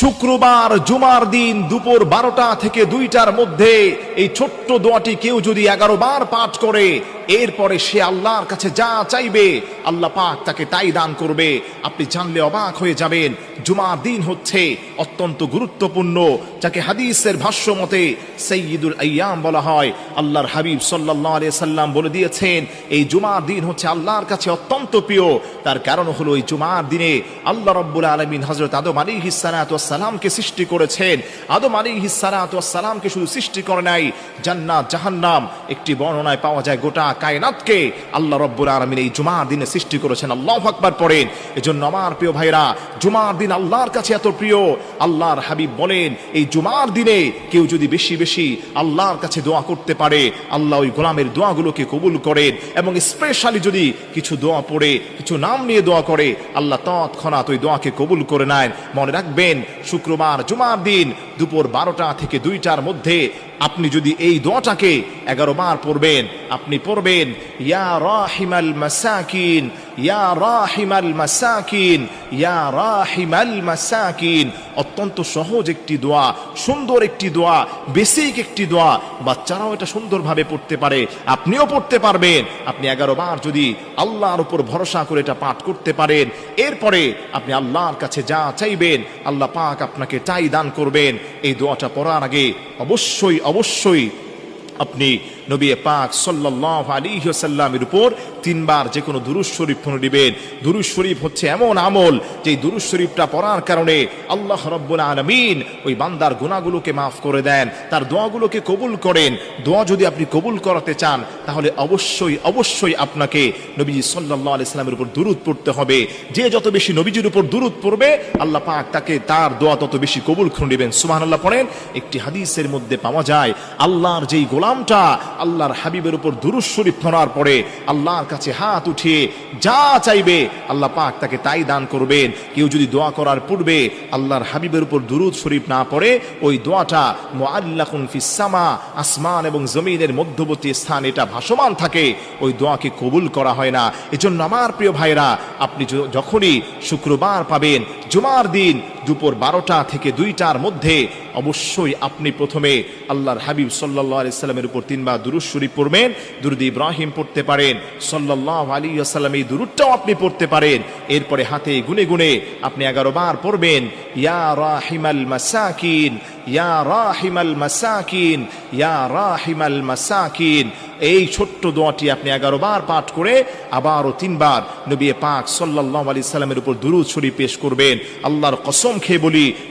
শুক্রবার জুমার দিন দুপুর 12টা থেকে 2টার মধ্যে এই ছোট্ট দোয়াটি কেউ যদি 11 বার পাঠ করে, এরপরে সে আল্লাহর কাছে যা চাইবে আল্লাহ পাক তাকে তাই দান করবে। আপনি জানলে অবাক হয়ে যাবেন। জুমার দিন হচ্ছে অত্যন্ত গুরুত্বপূর্ণ, যাকে হাদিসের ভাষ্য মতে সাইয়্যিদুল আইয়াম বলা হয়। আল্লাহর হাবিব সাল্লাল্লাহু আলাইহি সাল্লাম বলে দিয়েছেন, এই জুমার দিন হচ্ছে আল্লাহর কাছে অত্যন্ত প্রিয়। তার কারণ হলো এই জুমার দিনে আল্লাহ রাব্বুল আলামিন হযরত আদম আলাইহিস সালাতু ওয়াস সালামকে সৃষ্টি করেছেন। আদম আলাইহিস সালাতু ওয়াস সালামকে শুধু সৃষ্টি করে নাই, জান্নাত জাহান্নাম, একটি বর্ণনায় পাওয়া যায় গোটা কায়নাতকে আল্লাহ রাব্বুল আলামিন এই জুমার দিনে সৃষ্টি করেছেন। আল্লাহু আকবার পড়েন। এজন্য আমার প্রিয় ভাইরা, জুমার দিন আল্লাহর কাছে এত প্রিয়। আল্লাহর হাবিব বলেন, এই জুমার দিনে কেউ যদি বেশি বেশি আল্লাহর কাছে দোয়া করতে পারে, আল্লাহ ওই গোলামের দোয়াগুলোকে কবুল করেন। এবং স্পেশালি যদি কিছু দোয়া পড়ে, কিছু নাম নিয়ে দোয়া করে, আল্লাহ তৎক্ষণাৎ ওই দোয়াকে কবুল করে নেন। মনে রাখবেন, শুক্রবার জুমার দিন দুপুর 12টা থেকে 2টার মধ্যে আপনি যদি এই দোয়াটাকে 11 বার পড়বেন, আপনি পড়বেন ইয়া রাহিমাল মাসাকিন, ইয়া রাহিমাল মাসাকিন, ইয়া রাহিমাল মাসাকিন। অত্যন্ত সহজ একটি দোয়া, সুন্দর একটি দোয়া, বেসিক একটি দোয়া। বাচ্চারাও এটা সুন্দরভাবে পড়তে পারে, আপনিও পড়তে পারবেন। আপনি 11 বার যদি আল্লাহর উপর ভরসা করে এটা পাঠ করতে পারেন, এরপরে আপনি আল্লাহর কাছে যা চাইবেন আল্লাহ পাক আপনাকে তাই দান করবেন। এই দোয়াটা পড়ার আগে অবশ্যই অবশ্যই আপনি নবী পাক সাল্লাল্লাহু আলাইহি ওয়াসাল্লামের উপর 3 বার যে কোনো দুরূদ শরীফ পড়িবেন। দুরূদ শরীফ হচ্ছে এমন আমল, যে দুরূদ শরীফটা পড়ার কারণে আল্লাহ রাব্বুল আলামিন ওই বান্দার গুনাহগুলোকে মাফ করে দেন, তার দোয়াগুলোকে কবুল করেন। দোয়া যদি আপনি কবুল করাতে চান, তাহলে অবশ্যই অবশ্যই আপনাকে নবীজি সাল্লাল্লাহু আলাইহি ওয়াসাল্লামের উপর দুরূদ পড়তে হবে। যে যত বেশি নবীজির উপর দুরূদ পড়বে, আল্লাহ পাক তাকে তার দোয়া তত বেশি কবুল করে নেবেন। সুবহানাল্লাহ পড়েন। একটি হাদিসের মধ্যে পাওয়া যায়, আল্লাহর যেই গোলামটা আল্লাহর হাবিবের উপর দুরূদ শরীফ পড়ার পরে আল্লাহর কাছে হাত উঠিয়ে যা চাইবে আল্লাহ পাক তাকে তাই দান করবেন। কেউ যদি দোয়া করার পূর্বে আল্লাহর হাবিবের উপর দুরূদ শরীফ না পড়ে, ওই দোয়াটা মুআল্লাকুন ফিস সামা, আসমান এবং জমিনের মধ্যবর্তী স্থান এটা ভাসমান থাকে, ওই দোয়াকে কবুল করা হয় না। এজন্য আমার প্রিয় ভাইরা, আপনি যখনই শুক্রবার পাবেন জুমার দিন দুপুর 12টা থেকে 2টার মধ্যে, অবশ্যই আপনি প্রথমে আল্লাহর হাবিব সাল্লাল্লাহু আলাইহি সাল্লামের উপর 3 বার দুরূদ শরীফ পড়বেন। দুরূদ ইব্রাহিম পড়তে পারেন, সাল্লাল্লাহু আলাইহি ওয়াসাল্লাম এই দুরূদটাও আপনি পড়তে পারেন। এরপরে হাতে গুনে গুনে আপনি 11 বার পড়বেন ইয়া রাহিমাল মাসাকিন, ইয়া রাহিমাল মাসাকিন, ইয়া রাহিমাল মাসাকিন। এই ছোট্ট দোয়াটি আপনি 11 বার পাঠ করে আবারও 3 বার নবী পাক সাল্লাল্লাহু আলাইহি সাল্লামের উপর দুরূদ শরীফ পেশ করবেন। আল্লাহর কসম খেয়ে বলি,